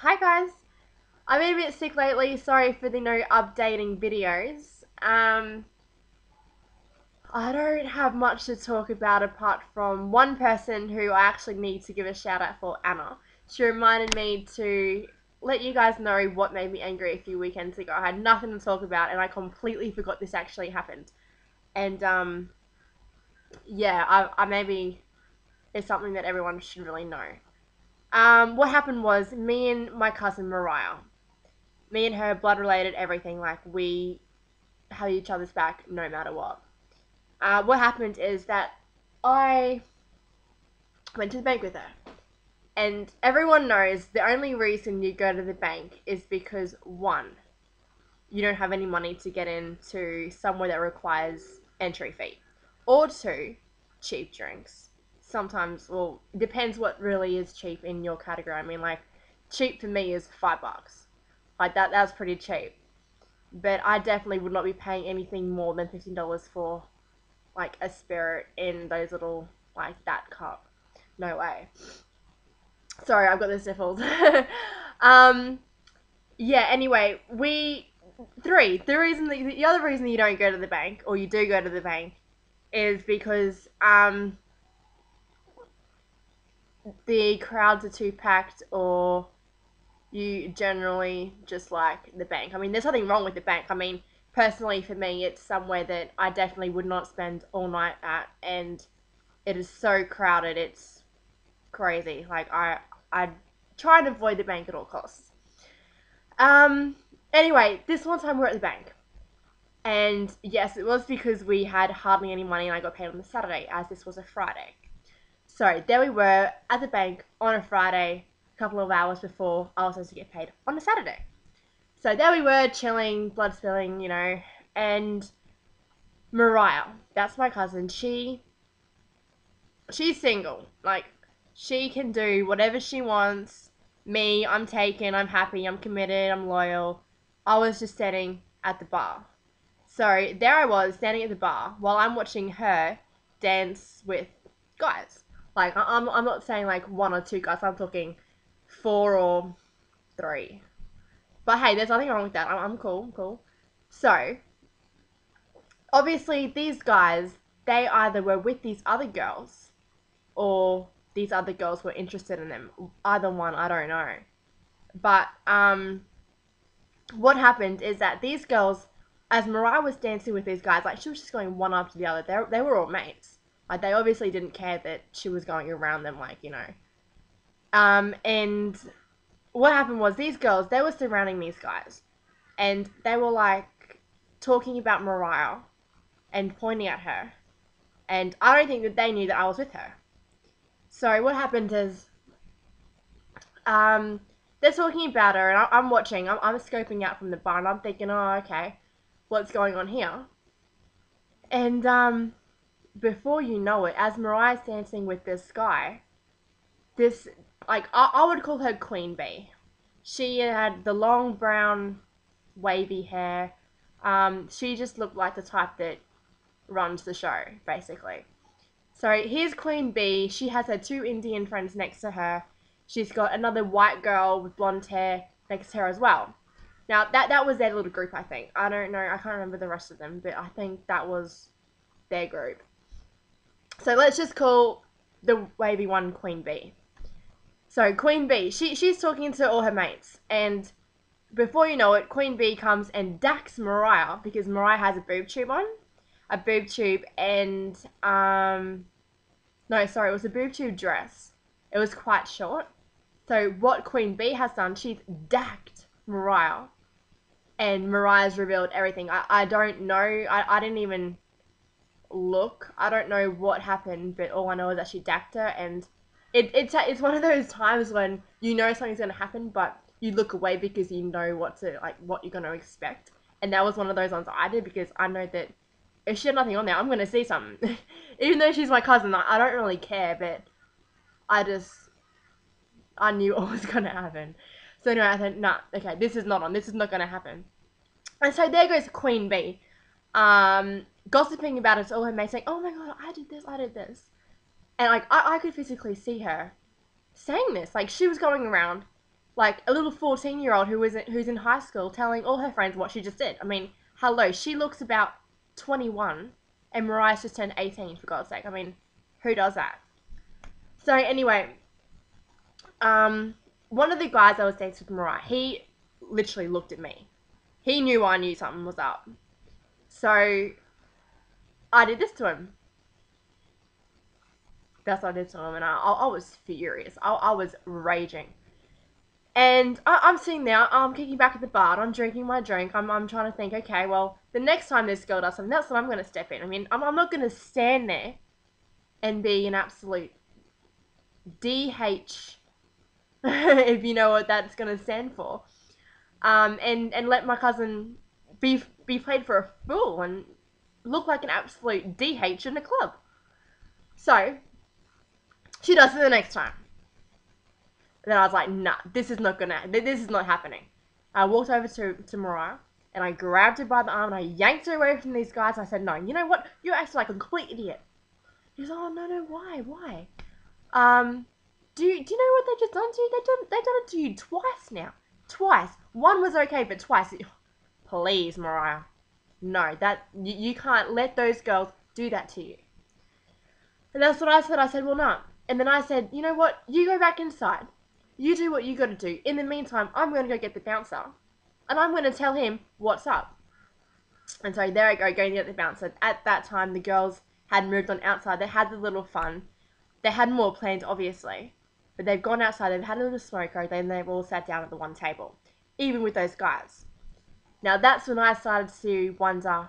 Hi guys, I've been a bit sick lately, sorry for the no updating videos. I don't have much to talk about apart from one person who I actually need to give a shout out for, Anna. She reminded me to let you guys know what made me angry a few weekends ago. I had nothing to talk about and I completely forgot this actually happened. And yeah, I maybe it's something that everyone should really know. What happened was me and my cousin Mariah, me and her, blood related, everything. Like, we have each other's back no matter what. What happened is that I went to the bank with her. And everyone knows the only reason you go to the bank is because, one, you don't have any money to get into somewhere that requires entry fee. Or two, cheap drinks. Sometimes, well, it depends what really is cheap in your category. I mean, like, cheap for me is $5. Like, that's pretty cheap. But I definitely would not be paying anything more than $15 for like a spirit in those little, like, that cup. No way. Sorry, I've got the sniffles. um yeah, anyway, the other reason you don't go to the bank, or you do go to the bank, is because the crowds are too packed, or you generally just like the bank. I mean, there's nothing wrong with the bank. I mean, personally for me, it's somewhere that I definitely would not spend all night at, and it is so crowded. It's crazy. Like, I try and avoid the bank at all costs. Um. Anyway, this one time we're at the bank, and yes, it was because we had hardly any money, and I got paid on the Saturday, as this was a Friday. So there we were at the bank on a Friday, a couple of hours before I was supposed to get paid on a Saturday. So there we were, chilling, blood spilling, and Mariah, that's my cousin. She's single. Like, she can do whatever she wants. Me, I'm taken, I'm happy, I'm committed, I'm loyal. I was just standing at the bar. So there I was, standing at the bar while I'm watching her dance with guys. Like, I'm not saying like one or two guys, I'm talking four or three. But hey, there's nothing wrong with that. I'm cool. So, obviously, these guys, they either were with these other girls, or these other girls were interested in them. Either one, I don't know. But what happened is that these girls, as Mariah was dancing with these guys, like, she was just going one after the other. They were all mates. Like, they obviously didn't care that she was going around them, like, And what happened was, these girls, they were surrounding these guys, and they were like talking about Mariah and pointing at her. And I don't think that they knew that I was with her. So what happened is, they're talking about her, and I'm watching. I'm scoping out from the bar, and I'm thinking, oh, okay, what's going on here? And before you know it, as Mariah's dancing with this guy, this, like, I would call her Queen Bee. She had the long brown wavy hair. She just looked like the type that runs the show, basically. So here's Queen Bee. She has her two Indian friends next to her. She's got another white girl with blonde hair next to her as well. Now, that was their little group, I think. I don't know. I can't remember the rest of them, but I think that was their group. So let's just call the wavy one Queen Bee. So Queen Bee, she's talking to all her mates, and before you know it, Queen Bee comes and dacks Mariah, because Mariah has a boob tube on. A boob tube and, no, sorry, it was a boob tube dress. It was quite short. So what Queen Bee has done, she's dacked Mariah. And Mariah's revealed everything. I don't know. I didn't even look. I don't know what happened, but all I know is that she dacked her, and it's one of those times when you know something's going to happen, but you look away because you know what you're going to expect. And that was one of those ones I did, because I know that if she had nothing on there, I'm going to see something. Even though she's my cousin, I don't really care, but I knew what was going to happen. So anyway, I thought, nah, okay, this is not on. This is not going to happen. And so there goes Queen Bee, gossiping about it to all her mates, saying, oh my god, I did this. And, like, I could physically see her saying this. Like, she was going around, like a little 14-year-old who's in high school telling all her friends what she just did. I mean, hello, she looks about 21, and Mariah's just turned 18, for God's sake. I mean, who does that? So anyway, one of the guys I was dating with Mariah, he literally looked at me. He knew I knew something was up. So I did this to him. That's what I did to him, and I was furious. I was raging. And I'm sitting there, I'm kicking back at the bar, I'm drinking my drink, I'm trying to think, okay, well, the next time this girl does something, that's when I'm going to step in. I mean, I'm not going to stand there and be an absolute DH, if you know what that's going to stand for, and let my cousin be played for a fool and look like an absolute DH in a club. So, she does it the next time. And then I was like, nah, this is not happening. I walked over to Mariah, and I grabbed her by the arm, and I yanked her away from these guys, and I said, no, you know what? You're acting like a complete idiot. He was, oh, no, why? Do you know what they just done to you? They've done it to you twice now. Twice. One was okay, but twice. Please, Mariah. No, you can't let those girls do that to you. And that's what I said. I said, well, no. And then I said, you know what? You go back inside. You do what you gotta do. In the meantime, I'm gonna go get the bouncer. And I'm gonna tell him what's up. And so there I go, going to get the bouncer. At that time, the girls had moved on outside. They had the little fun. They had more plans, obviously. But they've gone outside, they've had a little smoker, then they've all sat down at the one table. Even with those guys. Now that's when I started to wonder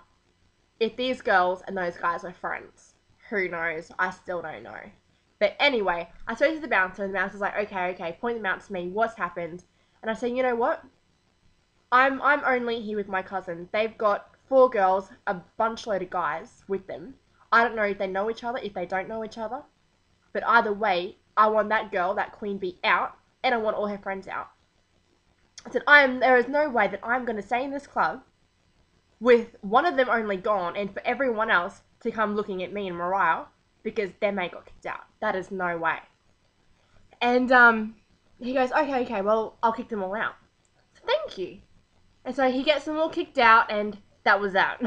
if these girls and those guys were friends. Who knows? I still don't know. But anyway, I spoke to the bouncer, and the bouncer's like, okay, point them out to me, what's happened? And I said, you know what? I'm only here with my cousin. They've got 4 girls, a bunch load of guys with them. I don't know if they know each other, if they don't know each other. But either way, I want that girl, that queen bee, out, and I want all her friends out. I said, there is no way that I'm going to stay in this club with one of them only gone, and for everyone else to come looking at me and Mariah, because their mate got kicked out. That is no way. And he goes, okay, well, I'll kick them all out. So, thank you. And so he gets them all kicked out, and that was that.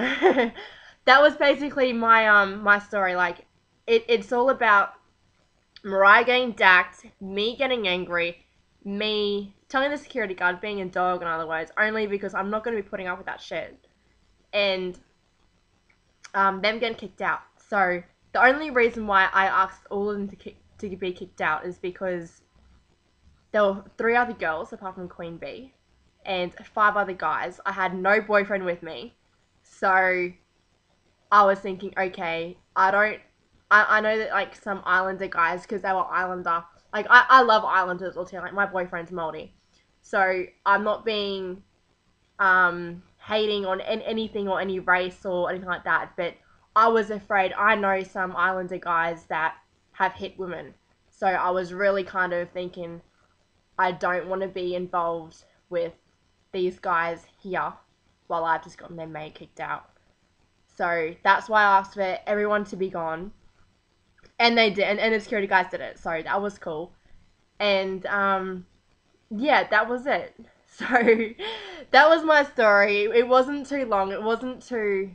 That was basically my my story. Like, it's all about Mariah getting dacked, me getting angry, me telling the security guard, being a dog in other words, only because I'm not going to be putting up with that shit. And them getting kicked out. So the only reason why I asked all of them to be kicked out is because there were 3 other girls apart from Queen Bee and 5 other guys. I had no boyfriend with me, so I was thinking, okay, I know that like some Islander guys, because they were Islander, like I love Islanders all too. Like my boyfriend's Māori, so I'm not being hating on anything or any race or anything like that, but I was afraid. I know some Islander guys that have hit women. So I was really kind of thinking, I don't want to be involved with these guys here while I've just gotten their mate kicked out. So that's why I asked for everyone to be gone. And they did, and the security guys did it. So that was cool. And yeah, that was it. So that was my story. It wasn't too long. It wasn't too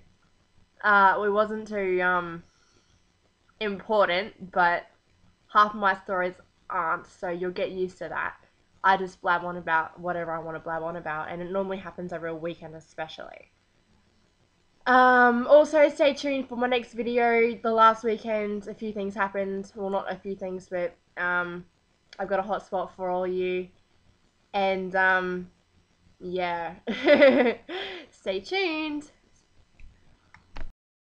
important, but half of my stories aren't, so you'll get used to that. I just blab on about whatever I want to blab on about, and it normally happens every weekend especially. Also stay tuned for my next video. The last weekend, a few things happened. Well, not a few things, but I've got a hot spot for all you. And yeah. Stay tuned.